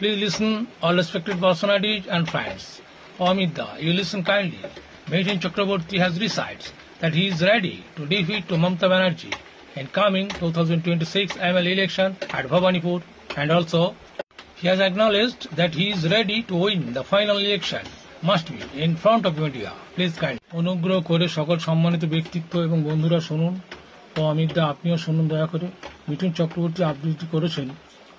Please listen, all respected personalities and friends. For Amida, you listen kindly. Mithun Chakraborty has recites that he is ready to defeat Mamata Banerjee in coming 2026 ML election at Bhabanipur, and also he has acknowledged that he is ready to win the final election must be in front of media. Please kindly. অনুগ্রহ করে সকল সম্মানিত ব্যক্তিত্ব এবং বন্ধুরা শুনুন ও অমিতদা আপনিও শুনুন দয়া করে। মিঠুন চক্রবর্তী আবৃত্তি করেছেন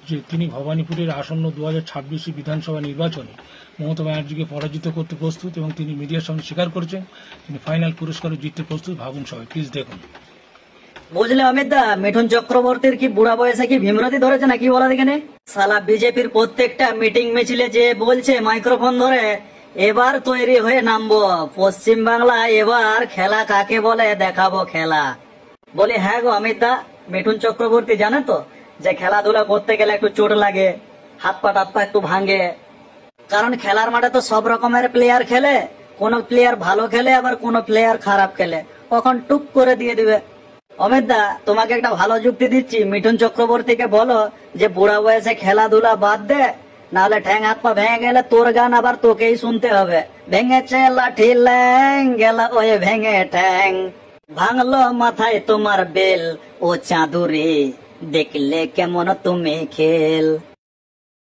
যে তিনি ভবানীপুরের আসন্ন 2026 বিধানসভা নির্বাচনে মমতা ব্যানার্জিকে পরাজিত করতে প্রস্তুত এবং তিনি মিডিয়ার সামনে স্বীকার করেছেন তিনি ফাইনাল পুরস্কারও জিততে প্রস্তুত। ভাবুন সবাই, প্লিজ দেখুন। বুঝলে অমিত দা, মিঠুন চক্রবর্তীর কি বুড়া বয়সে কি ভীমরতি ধরেছে নাকি বলা দেখেনে? সালা বিজেপির প্রত্যেকটা মিটিং মিছিলে যে বলছে মাইক্রোফোন ধরে এবার তৈরি হয়ে নামবো পশ্চিম বাংলা, এবার খেলা কাকে বলে দেখাবো খেলা। বলি হ্যাঁ গো অমিত দা, মিঠুন চক্রবর্তী জানে তো যে খেলাধুলা করতে গেলে একটু চোট লাগে, হাত পা টাত পা একটু ভাঙে, কারণ খেলার মাঠে তো সব রকমের প্লেয়ার খেলে, কোন প্লেয়ার ভালো খেলে আবার কোন প্লেয়ার খারাপ খেলে, কখন টুক করে দিয়ে দিবে। অমিত দা তোমাকে একটা ভালো যুক্তি দিচ্ছি, মিঠুন চক্রবর্তীকে বলো যে বুড়া বয়সে খেলাধুলা বাদ দে, নাহলে ঠ্যাং হাত পা ভেঙে গেলে তোর গান আবার তোকেই শুনতে হবে। ভেঙেছে লাঠি ল্যাং গেল ওই ভেঙে ঠ্যাং, ভাঙলো মাথায় তোমার বেল ও চাঁদুরে, দেখলে কেমন তুমি খেল।